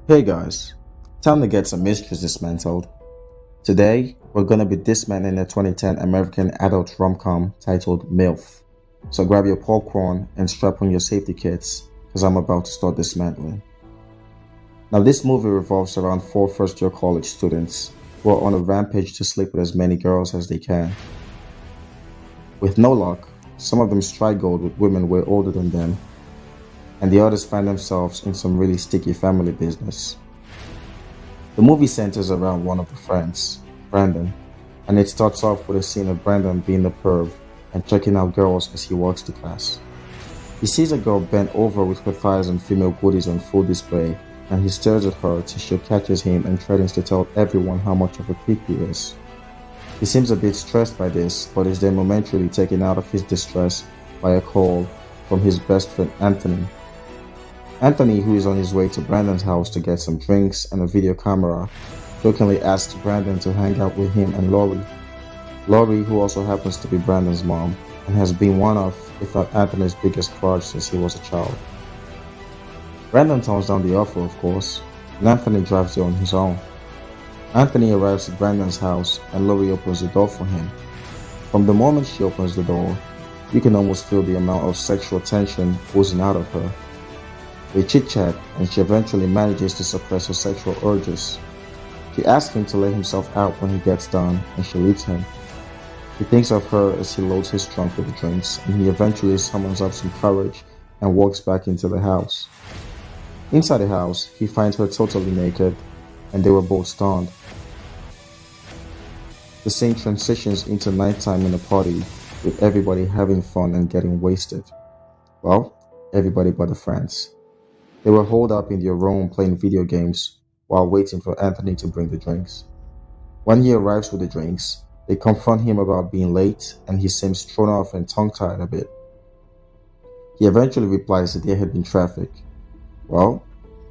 Hey guys, time to get some mysteries dismantled. Today, we're gonna be dismantling a 2010 American adult rom-com titled MILF. So grab your popcorn and strap on your safety kits, cause I'm about to start dismantling. Now this movie revolves around four first-year college students who are on a rampage to sleep with as many girls as they can. With no luck, some of them strike gold with women way older than them, and the others find themselves in some really sticky family business. The movie centers around one of the friends, Brandon, and it starts off with a scene of Brandon being a perv and checking out girls as he walks to class. He sees a girl bent over with her thighs and female goodies on full display, and he stares at her till she catches him and threatens to tell everyone how much of a creep he is. He seems a bit stressed by this, but is then momentarily taken out of his distress by a call from his best friend Anthony. Anthony, who is on his way to Brandon's house to get some drinks and a video camera, jokingly asks Brandon to hang out with him and Lori. Lori, who also happens to be Brandon's mom, and has been one of, if not Anthony's biggest crush since he was a child. Brandon turns down the offer, of course, and Anthony drives there on his own. Anthony arrives at Brandon's house and Lori opens the door for him. From the moment she opens the door, you can almost feel the amount of sexual tension oozing out of her. They chit-chat and she eventually manages to suppress her sexual urges. She asks him to let himself out when he gets done and she leaves him. He thinks of her as he loads his trunk with the drinks and he eventually summons up some courage and walks back into the house. Inside the house, he finds her totally naked and they were both stunned. The scene transitions into nighttime in a party with everybody having fun and getting wasted. Well, everybody but the friends. They were holed up in their room playing video games while waiting for Anthony to bring the drinks. When he arrives with the drinks, they confront him about being late and he seems thrown off and tongue-tied a bit. He eventually replies that there had been traffic. Well,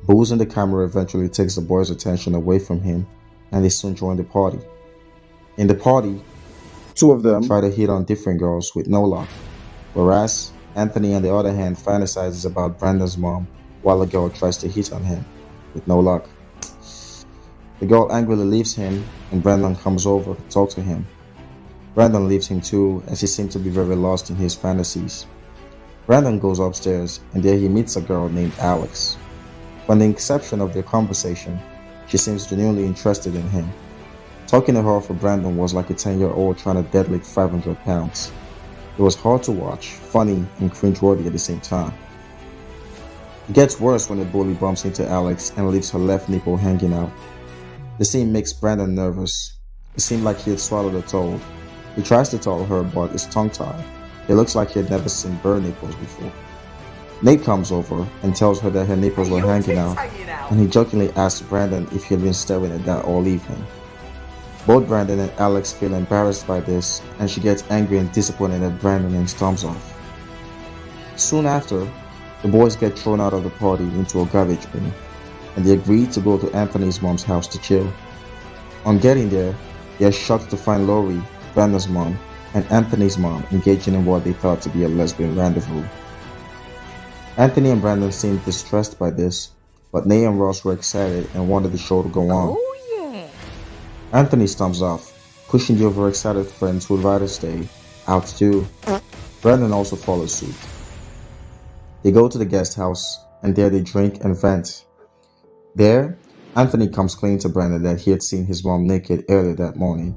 booze in the camera eventually takes the boys' attention away from him and they soon join the party. In the party, two of them try to hit on different girls with no luck, whereas Anthony on the other hand fantasizes about Brandon's mom while a girl tries to hit on him, with no luck. The girl angrily leaves him and Brandon comes over to talk to him. Brandon leaves him too as he seems to be very lost in his fantasies. Brandon goes upstairs and there he meets a girl named Alex. From the inception of their conversation, she seems genuinely interested in him. Talking to her for Brandon was like a 10-year-old trying to deadlift 500 pounds. It was hard to watch, funny, and cringeworthy at the same time. It gets worse when the bully bumps into Alex and leaves her left nipple hanging out. The scene makes Brandon nervous. It seemed like he had swallowed a toad. He tries to tell her but is tongue-tied. It looks like he had never seen bare nipples before. Nate comes over and tells her that her nipples were hanging out, and he jokingly asks Brandon if he had been staring at that all evening. Both Brandon and Alex feel embarrassed by this, and she gets angry and disappointed at Brandon and storms off. Soon after, the boys get thrown out of the party into a garbage bin, and they agree to go to Anthony's mom's house to chill. On getting there, they are shocked to find Lori, Brandon's mom, and Anthony's mom engaging in what they thought to be a lesbian rendezvous. Anthony and Brandon seemed distressed by this, but Nate and Ross were excited and wanted the show to go on. Oh yeah. Anthony storms off, pushing the overexcited friends who would rather stay out too. Brandon also follows suit. They go to the guest house, and there they drink and vent. There, Anthony comes clean to Brandon that he had seen his mom naked earlier that morning.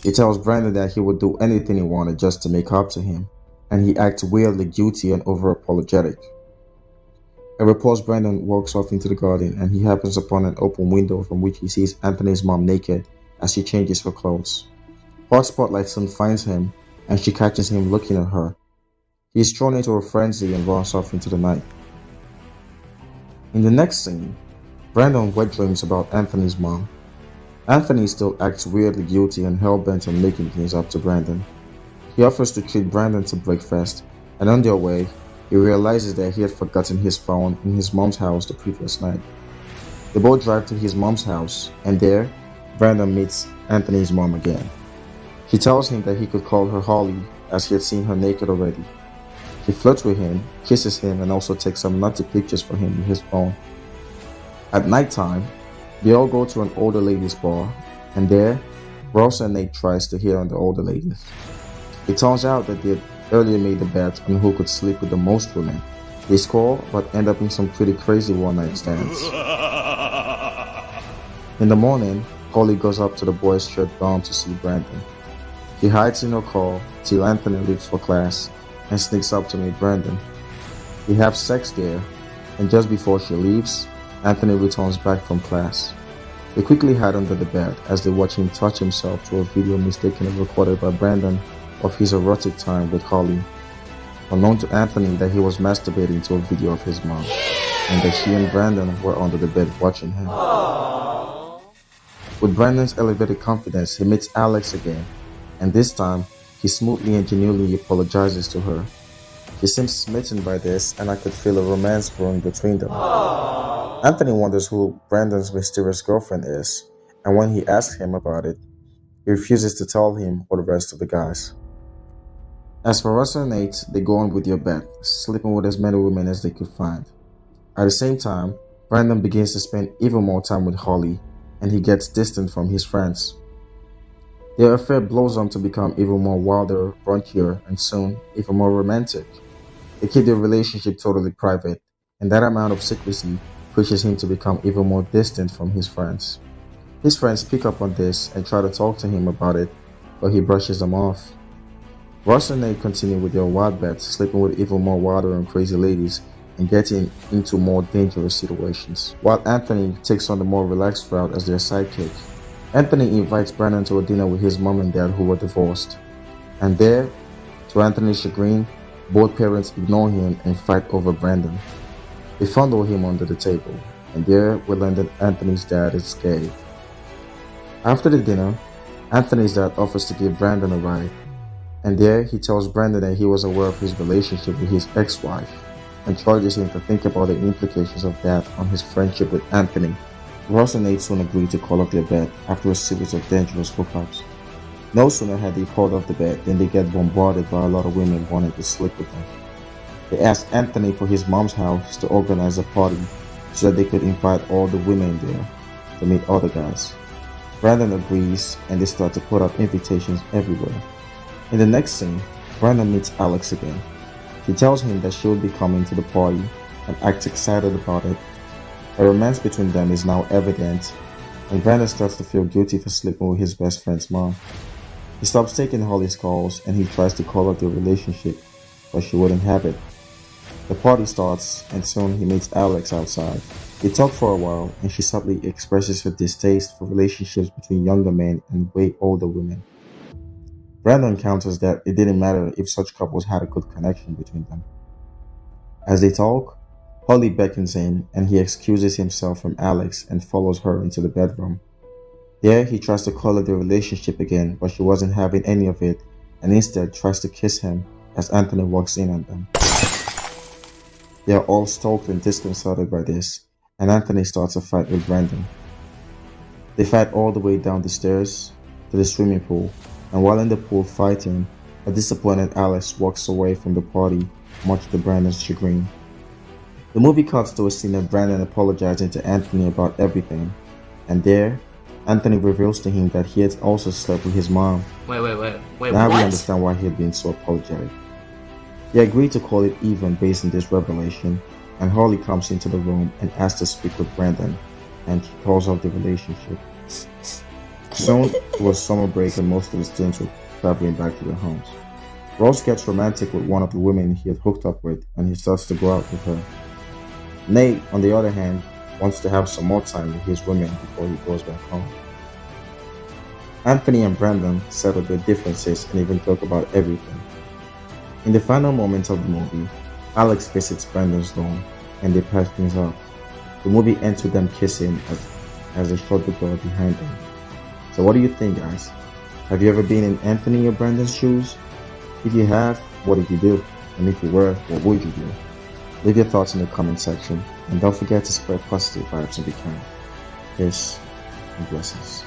He tells Brandon that he would do anything he wanted just to make up to him, and he acts weirdly guilty and over-apologetic. It reports Brandon walks off into the garden and he happens upon an open window from which he sees Anthony's mom naked as she changes her clothes. Hot Spotlight soon finds him, and she catches him looking at her. He is thrown into a frenzy and runs off into the night. In the next scene, Brandon wet dreams about Anthony's mom. Anthony still acts weirdly guilty and hell-bent on making things up to Brandon. He offers to treat Brandon to breakfast, and on their way, he realizes that he had forgotten his phone in his mom's house the previous night. They both drive to his mom's house, and there, Brandon meets Anthony's mom again. She tells him that he could call her Holly as he had seen her naked already. She flirts with him, kisses him, and also takes some nutty pictures for him with his phone. At nighttime, they all go to an older ladies' bar, and there, Ross and Nate tries to hit on the older ladies. It turns out that they had earlier made a bet on who could sleep with the most women. They score, but end up in some pretty crazy one-night stands. In the morning, Holly goes up to the boys' church dorm to see Brandon. She hides in her car till Anthony leaves for class and sneaks up to meet Brandon. They have sex there, and just before she leaves, Anthony returns back from class. They quickly hide under the bed as they watch him touch himself to a video mistakenly recorded by Brandon of his erotic time with Holly. Unknown to Anthony that he was masturbating to a video of his mom, and that she and Brandon were under the bed watching him. With Brandon's elevated confidence, he meets Alex again, and this time, he smoothly and genuinely apologizes to her. She seems smitten by this, and I could feel a romance brewing between them. Anthony wonders who Brandon's mysterious girlfriend is, and when he asks him about it, he refuses to tell him or the rest of the guys. As for Russell and Nate, they go on with their bet, sleeping with as many women as they could find. At the same time, Brandon begins to spend even more time with Holly, and he gets distant from his friends. Their affair blows on to become even more wilder, raunchier, and soon, even more romantic. They keep their relationship totally private, and that amount of secrecy pushes him to become even more distant from his friends. His friends pick up on this and try to talk to him about it, but he brushes them off. Ross and Nate continue with their wild bets, sleeping with even more wilder and crazy ladies, and getting into more dangerous situations, while Anthony takes on the more relaxed route as their sidekick. Anthony invites Brandon to a dinner with his mom and dad who were divorced. And there, to Anthony's chagrin, both parents ignore him and fight over Brandon. They fondle him under the table, and there we learn that Anthony's dad is gay. After the dinner, Anthony's dad offers to give Brandon a ride, and there he tells Brandon that he was aware of his relationship with his ex-wife, and charges him to think about the implications of that on his friendship with Anthony. Ross and Nate soon agree to call off their bet after a series of dangerous hookups. No sooner had they called off the bet than they get bombarded by a lot of women wanting to sleep with them. They ask Anthony for his mom's house to organize a party so that they could invite all the women there to meet other guys. Brandon agrees, and they start to put up invitations everywhere. In the next scene, Brandon meets Alex again. She tells him that she will be coming to the party and acts excited about it. A romance between them is now evident, and Brandon starts to feel guilty for sleeping with his best friend's mom. He stops taking Holly's calls and he tries to call out their relationship, but she wouldn't have it. The party starts, and soon he meets Alex outside. They talk for a while, and she subtly expresses her distaste for relationships between younger men and way older women. Brandon counters that it didn't matter if such couples had a good connection between them. As they talk, Holly beckons him, and he excuses himself from Alex and follows her into the bedroom. There, he tries to call her their relationship again, but she wasn't having any of it, and instead tries to kiss him as Anthony walks in on them. They are all stoked and disconcerted by this, and Anthony starts a fight with Brandon. They fight all the way down the stairs to the swimming pool, and while in the pool fighting, a disappointed Alex walks away from the party, much to Brandon's chagrin. The movie cuts to a scene of Brandon apologizing to Anthony about everything, and there, Anthony reveals to him that he had also slept with his mom. Wait, now what? we understand why he had been so apologetic. They agreed to call it even based on this revelation, and Holly comes into the room and asks to speak with Brandon, and he calls off the relationship. Soon, it was summer break and most of the students were traveling back to their homes. Ross gets romantic with one of the women he had hooked up with, and he starts to go out with her. Nate, on the other hand, wants to have some more time with his women before he goes back home. Anthony and Brandon settle their differences and even talk about everything. In the final moments of the movie, Alex visits Brandon's dorm and they patch things up. The movie ends with them kissing as they shut the door behind them. So what do you think, guys? Have you ever been in Anthony or Brandon's shoes? If you have, what did you do? And if you were, what would you do? Leave your thoughts in the comment section, and don't forget to spread positive vibes and be kind. Peace and blessings.